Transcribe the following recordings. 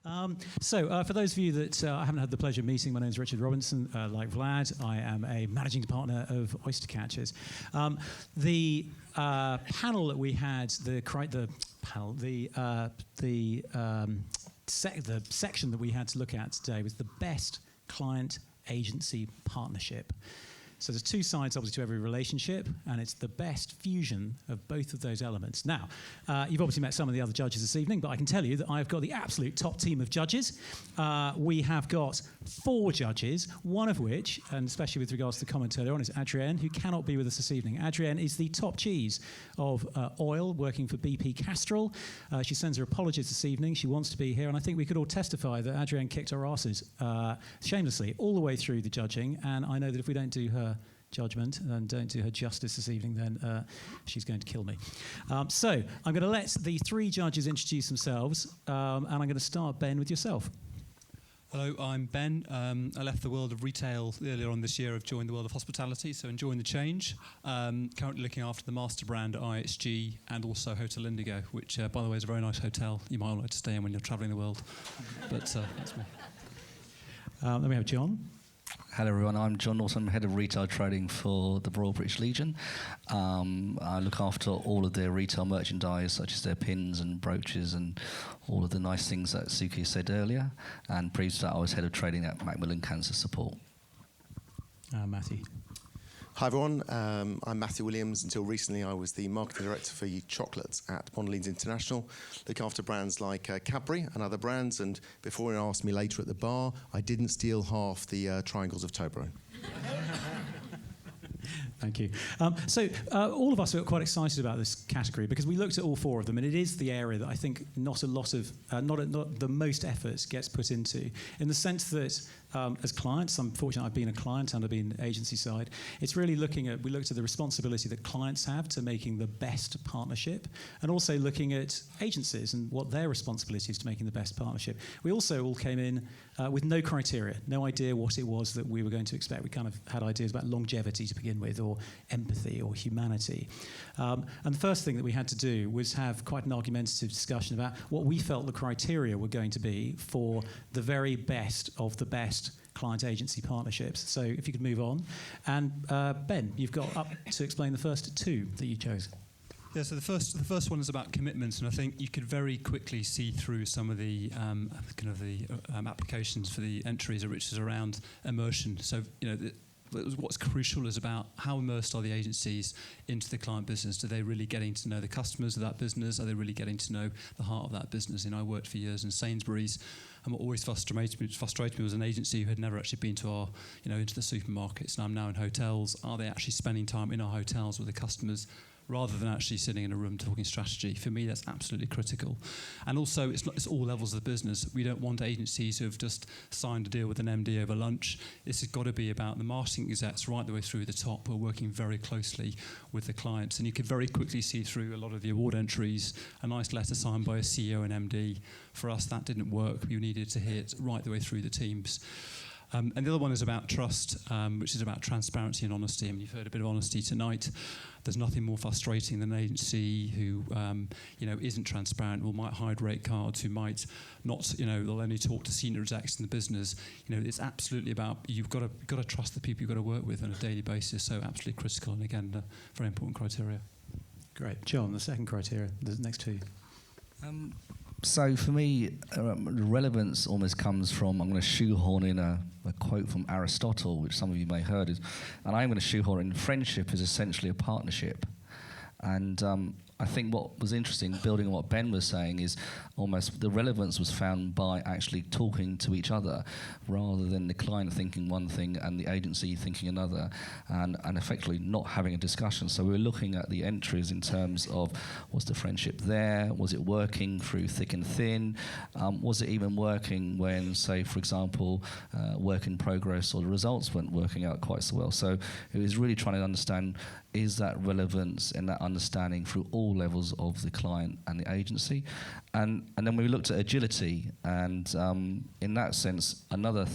For those of you that I haven't had the pleasure of meeting, my name is Richard Robinson. Like Vlad, I am a managing partner of Oystercatchers. The panel that we had, the section that we had to look at today was the best client agency partnership. So there's two sides, obviously, to every relationship, and it's the best fusion of both of those elements. Now, you've obviously met some of the other judges this evening, but I can tell you that I've got the absolute top team of judges. We have got 4 judges, one of which, and especially with regards to the comment earlier on, is Adrienne, who cannot be with us this evening. Adrienne is the top cheese of oil, working for BP Castrol. She sends her apologies this evening. She wants to be here, and I think we could all testify that Adrienne kicked our asses shamelessly all the way through the judging, and I know that if we don't do her judgment and don't do her justice this evening, then she's going to kill me. So I'm going to let the 3 judges introduce themselves, and I'm going to start, Ben, with yourself. Hello, I'm Ben. I left the world of retail earlier on this year. I've joined the world of hospitality, so enjoying the change. Currently looking after the master brand at IHG and also Hotel Indigo, which, by the way, is a very nice hotel you might like to stay in when you're travelling the world. But that's me. Then we have John. Hello everyone, I'm John Norton, Head of Retail Trading for the Royal British Legion. I look after all of their retail merchandise, such as their pins and brooches and all of the nice things that Suki said earlier. And previous to that, I was Head of Trading at Macmillan Cancer Support. Matthew. Hi everyone, I'm Matthew Williams. Until recently I was the Marketing Director for chocolates at Mondelez International. Look after brands like Cadbury and other brands, and before you asked me later at the bar, I didn't steal half the triangles of Toblerone. Thank you. All of us are quite excited about this category because we looked at all 4 of them, and it is the area that I think not the most effort gets put into, in the sense that as clients, I'm fortunate I've been a client and I've been agency side, it's really we looked at the responsibility that clients have to making the best partnership, and also looking at agencies and what their responsibility is to making the best partnership. We also all came in with no criteria, no idea what it was that we were going to expect. We kind of had ideas about longevity to begin with, or empathy, or humanity. And the first thing that we had to do was have quite an argumentative discussion about what we felt the criteria were going to be for the very best of the best client agency partnerships. So if you could move on. And Ben, you've got up to explain the first 2 that you chose. Yeah, so the first one is about commitments, and I think you could very quickly see through some of the applications for the entries, which is around immersion. So what's crucial is about how immersed are the agencies into the client business. Are they really getting to know the customers of that business? Are they really getting to know the heart of that business? I worked for years in Sainsbury's, and what always frustrated me was an agency who had never actually been to our, into the supermarkets. And I'm now in hotels. Are they actually spending time in our hotels with the customers, rather than actually sitting in a room talking strategy? For me, that's absolutely critical. And also, it's all levels of the business. We don't want agencies who have just signed a deal with an MD over lunch. This has got to be about the marketing execs right the way through the top, who are working very closely with the clients. And you could very quickly see through a lot of the award entries, a nice letter signed by a CEO and MD. For us, that didn't work. You needed to hit right the way through the teams. And the other one is about trust, which is about transparency and honesty. You've heard a bit of honesty tonight. There's nothing more frustrating than an agency who, isn't transparent, or might hide rate cards, who might not, they'll only talk to senior execs in the business. It's absolutely about, you've got to trust the people you've got to work with on a daily basis. So absolutely critical, and again, very important criteria. Great, John. The second criteria, the next 2. So for me, relevance almost comes from, I'm going to shoehorn in a quote from Aristotle, which some of you may have heard, and I'm going to shoehorn in, friendship is essentially a partnership. And I think what was interesting, building on what Ben was saying, is almost the relevance was found by actually talking to each other, rather than the client thinking one thing and the agency thinking another, and effectively not having a discussion. So we were looking at the entries in terms of, was the friendship there? Was it working through thick and thin? Was it even working when, say, for example, work in progress or the results weren't working out quite so well? So it was really trying to understand, is that relevance and that understanding through all levels of the client and the agency? And then we looked at agility, and in that sense, another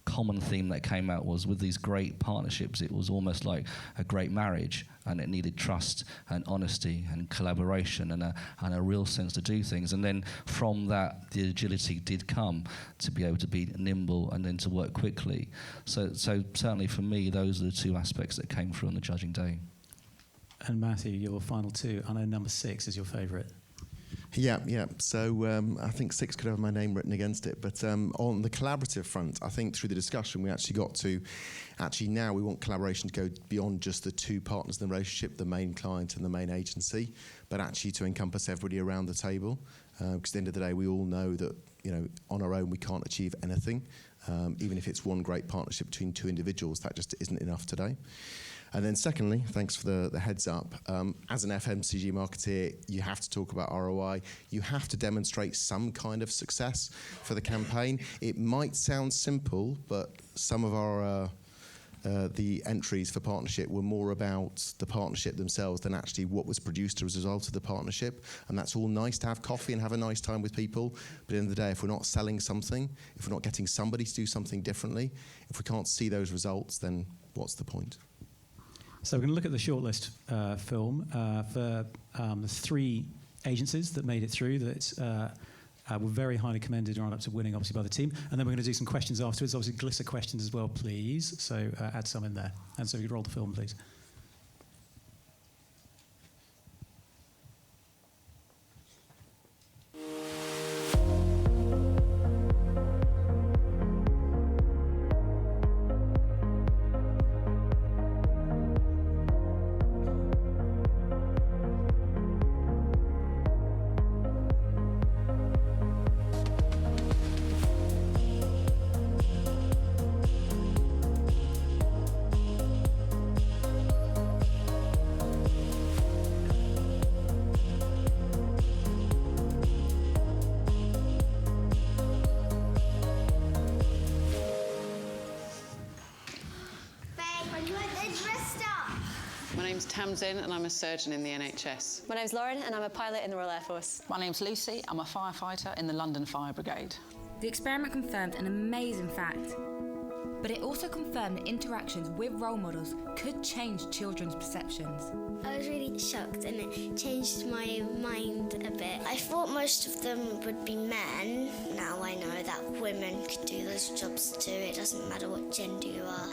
common theme that came out was with these great partnerships, it was almost like a great marriage, and it needed trust and honesty and collaboration and a real sense to do things. And then from that, the agility did come to be able to be nimble and then to work quickly. So certainly for me, those are the two aspects that came through on the judging day. And Matthew, your final two. I know number 6 is your favourite. Yeah. So I think 6 could have my name written against it. But on the collaborative front, I think through the discussion we actually got to, now we want collaboration to go beyond just the two partners in the relationship, the main client and the main agency, but actually to encompass everybody around the table. Because at the end of the day, we all know that on our own we can't achieve anything. Even if it's one great partnership between two individuals, that just isn't enough today. And then secondly, thanks for the heads up, as an FMCG marketeer, you have to talk about ROI. You have to demonstrate some kind of success for the campaign. It might sound simple, but some of our the entries for partnership were more about the partnership themselves than actually what was produced as a result of the partnership. And that's all nice to have coffee and have a nice time with people. But at the end of the day, if we're not selling something, if we're not getting somebody to do something differently, if we can't see those results, then what's the point? So we're going to look at the shortlist film for the 3 agencies that made it through that were very highly commended and are up to winning, obviously, by the team. And then we're going to do some questions afterwards, obviously glitter questions as well, please. So add some in there. And so if you could roll the film, please. And I'm a surgeon in the NHS. My name's Lauren and I'm a pilot in the Royal Air Force. My name's Lucy, I'm a firefighter in the London Fire Brigade. The experiment confirmed an amazing fact, but it also confirmed that interactions with role models could change children's perceptions. I was really shocked and it changed my mind a bit. I thought most of them would be men. Now I know that women could do those jobs too. It doesn't matter what gender you are.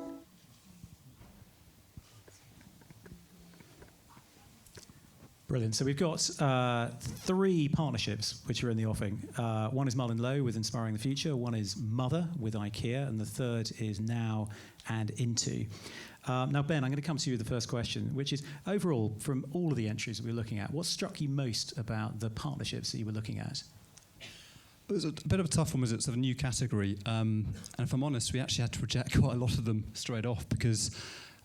Brilliant. So we've got 3 partnerships which are in the offing. One is MullenLowe with Inspiring the Future, one is Mother with IKEA, and the third is Now and Into. Now, Ben, I'm going to come to you with the first question, which is, overall, from all of the entries that we're looking at, what struck you most about the partnerships that you were looking at? It was a bit of a tough one, was it's a new category. And if I'm honest, we actually had to reject quite a lot of them straight off because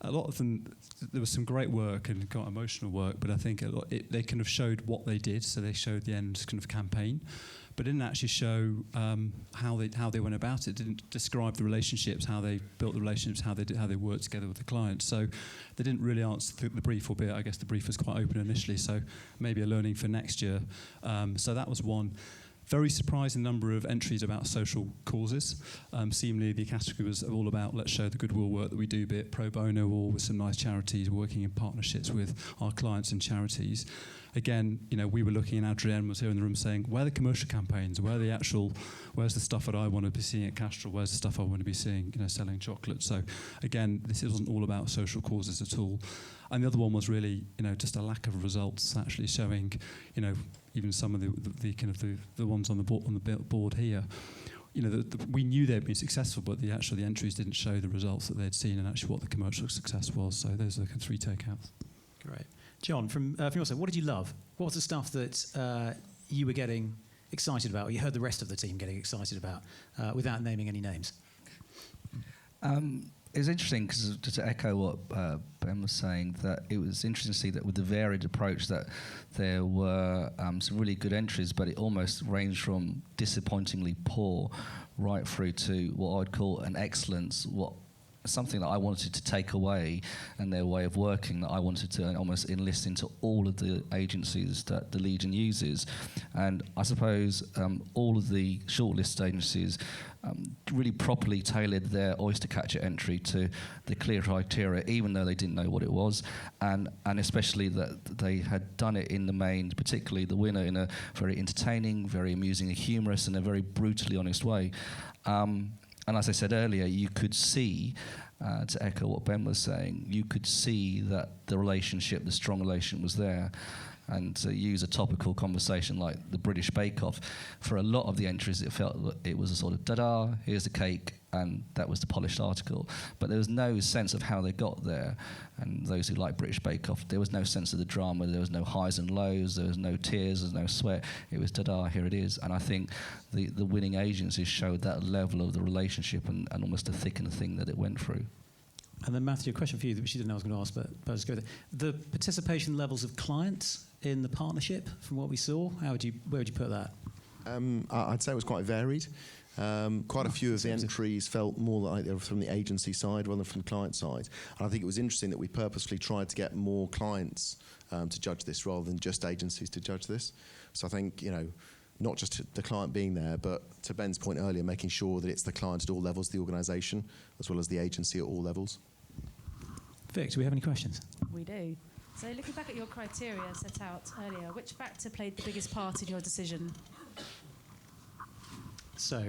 a lot of them, there was some great work and quite emotional work, but I think they kind of showed what they did, so they showed the end kind of campaign, but didn't actually show how they went about it. Didn't describe the relationships, how they built the relationships, how they worked together with the clients. So they didn't really answer the brief, albeit I guess the brief was quite open initially. So maybe a learning for next year. So that was one. Very surprising number of entries about social causes. Seemingly the category was all about let's show the goodwill work that we do, be it pro bono or with some nice charities, working in partnerships with our clients and charities. Again, we were looking, and Adrienne was here in the room saying, where are the commercial campaigns? Where's the stuff that I want to be seeing at Castrol? Where's the stuff I want to be seeing, selling chocolate? So again, this wasn't all about social causes at all. And the other one was really, just a lack of results, actually showing, even some of the ones on the board here. We knew they'd been successful, but the entries didn't show the results that they'd seen and actually what the commercial success was. So those are the 3 takeouts. Great. John, from your side, what did you love? What was the stuff that you were getting excited about, or you heard the rest of the team getting excited about, without naming any names? It was interesting because, just to echo what Ben was saying, that it was interesting to see that with the varied approach that there were some really good entries, but it almost ranged from disappointingly poor right through to what I'd call an excellence, what something that I wanted to take away, and their way of working that I wanted to almost enlist into all of the agencies that the Legion uses. And I suppose all of the shortlisted agencies really properly tailored their Oystercatcher entry to the clear criteria, even though they didn't know what it was, and especially that they had done it in the main, particularly the winner, in a very entertaining, very amusing, humorous, and a very brutally honest way. And as I said earlier, you could see, to echo what Ben was saying, you could see that the relationship, the strong relation was there. And to use a topical conversation like the British Bake Off, for a lot of the entries it felt that it was a sort of da-da, here's the cake, and that was the polished article. But there was no sense of how they got there. And those who like British Bake Off, there was no sense of the drama, there was no highs and lows, there was no tears, there was no sweat. It was da-da, here it is. And I think the winning agencies showed that level of the relationship and almost the thick and thin that it went through. And then Matthew, a question for you, which you didn't know I was going to ask, but I'll just go there. The participation levels of clients in the partnership, from what we saw, where would you put that? I'd say it was quite varied. Quite a few of the entries felt more like they were from the agency side rather than from the client side. And I think it was interesting that we purposely tried to get more clients to judge this rather than just agencies to judge this. So I think, not just the client being there, but to Ben's point earlier, making sure that it's the client at all levels of the organisation, as well as the agency at all levels. Vic, do we have any questions? We do. So looking back at your criteria set out earlier, which factor played the biggest part in your decision? So,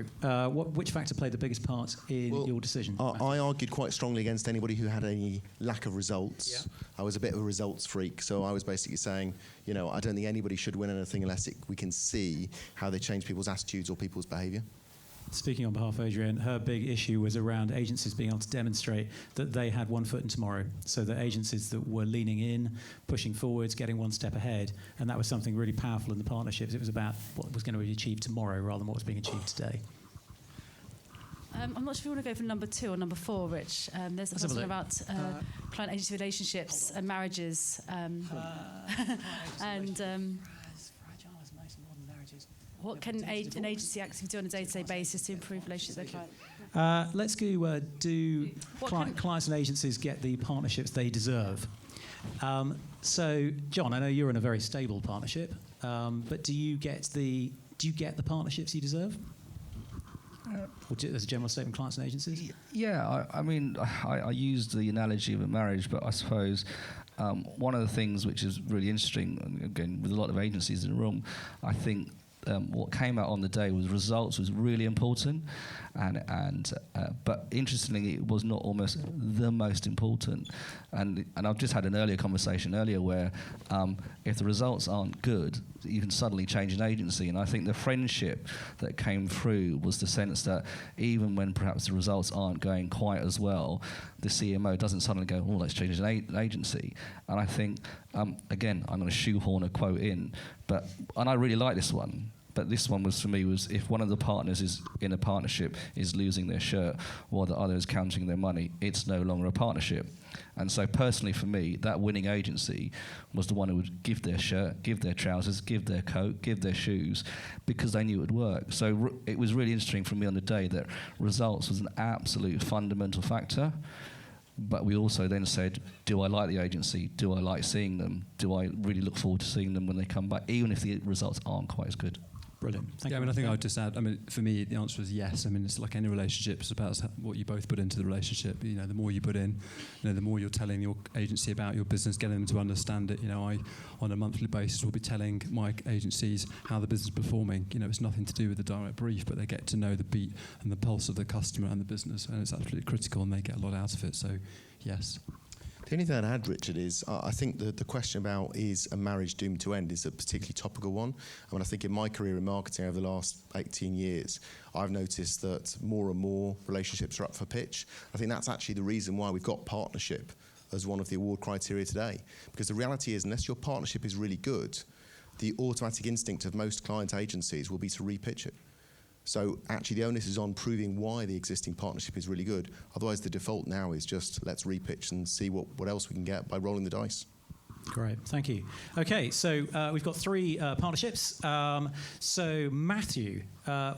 which factor played the biggest part in your decision? I argued quite strongly against anybody who had any lack of results. Yeah. I was a bit of a results freak, so I was basically saying, I don't think anybody should win anything unless we can see how they change people's attitudes or people's behaviour. Speaking on behalf of Adrienne, her big issue was around agencies being able to demonstrate that they had one foot in tomorrow. So the agencies that were leaning in, pushing forwards, getting one step ahead, and that was something really powerful in the partnerships. It was about what was going to be achieved tomorrow rather than what was being achieved today. I'm not sure if you want to go for number 2 or number 4, Rich. There's a question about client-agency relationships and marriages. What can an agency actually do on a day-to-day basis to improve relationships with their client? Let's go do clients and agencies get the partnerships they deserve. So, John, I know you're in a very stable partnership, but do you get the partnerships you deserve? Or as a general statement, clients and agencies? Yeah, I used the analogy of a marriage, but I suppose one of the things which is really interesting, and again, with a lot of agencies in the room, I think what came out on the day was results was really important, but interestingly, it was not almost the most important. And I've just had an earlier conversation where if the results aren't good, you can suddenly change an agency. And I think the friendship that came through was the sense that even when perhaps the results aren't going quite as well, the CMO doesn't suddenly go, oh, let's change an agency. And I think, again, I'm going to shoehorn a quote in, and I really like this one. But this one was, for me, was if one of the partners is in a partnership is losing their shirt while the other is counting their money, it's no longer a partnership. And so personally for me, that winning agency was the one who would give their shirt, give their trousers, give their coat, give their shoes, because they knew it would work. So it was really interesting for me on the day that results was an absolute fundamental factor. But we also then said, do I like the agency? Do I like seeing them? Do I really look forward to seeing them when they come back, even if the results aren't quite as good? Brilliant. Thank you. I think I would just add, for me, the answer is yes. It's like any relationship. It's about what you both put into the relationship. The more you put in, the more you're telling your agency about your business, getting them to understand it. I, on a monthly basis, will be telling my agencies how the business is performing. It's nothing to do with the direct brief, but they get to know the beat and the pulse of the customer and the business, and it's absolutely critical, and they get a lot out of it. So, yes. The only thing I'd add, Richard, is I think the question about is a marriage doomed to end is a particularly topical one. I think in my career in marketing over the last 18 years, I've noticed that more and more relationships are up for pitch. I think that's actually the reason why we've got partnership as one of the award criteria today. Because the reality is, unless your partnership is really good, the automatic instinct of most client agencies will be to repitch it. So actually the onus is on proving why the existing partnership is really good. Otherwise the default now is just let's repitch and see what else we can get by rolling the dice. Great, thank you. Okay, so we've got 3 partnerships. So Matthew,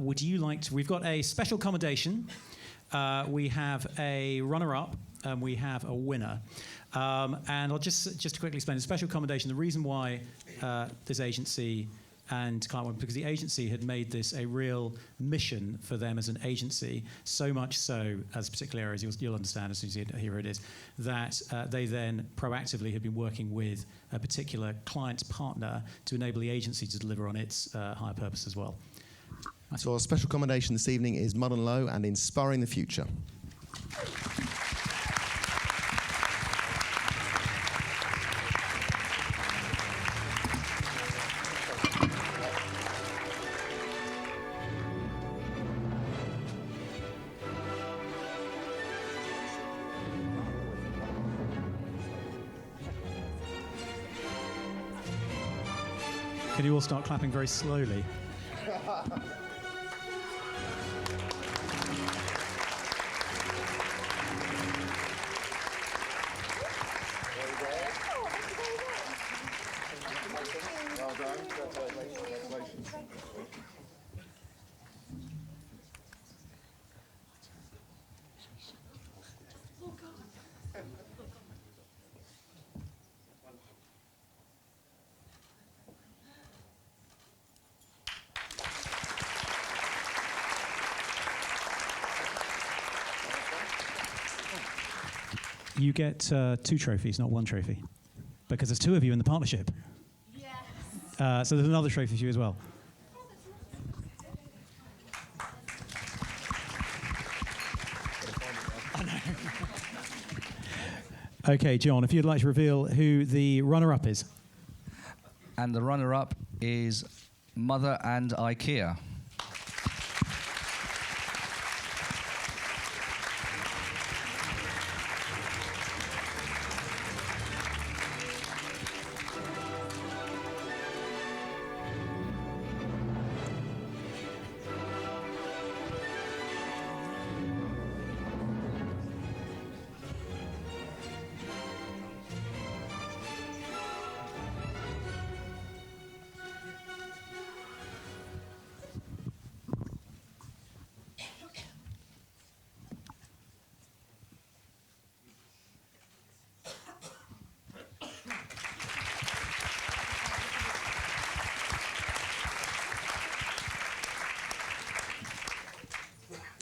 would you like to... We've got a special accommodation we have a runner-up, and we have a winner. And I'll just quickly explain the special accommodation. The reason why this agency and client went, because the agency had made this a real mission for them as an agency, so much so, as particular areas you'll understand as soon as you hear it is, that they then proactively had been working with a particular client partner to enable the agency to deliver on its higher purpose as well. So our special accommodation this evening is MullenLowe and Inspiring the Future. Can you all start clapping very slowly? You get 2 trophies, not 1 trophy, because there's 2 of you in the partnership. Yes. So there's another trophy for you as well. I know. Okay, John, if you'd like to reveal who the runner-up is. And the runner-up is Mother and IKEA.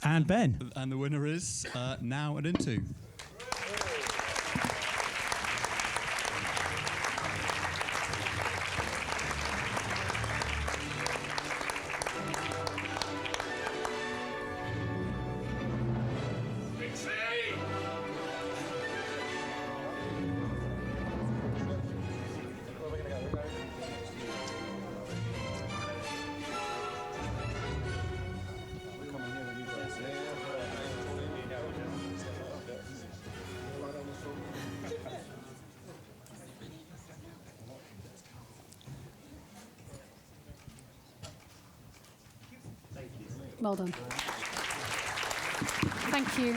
And Ben. And the winner is Now and Into. Well done. Thank you.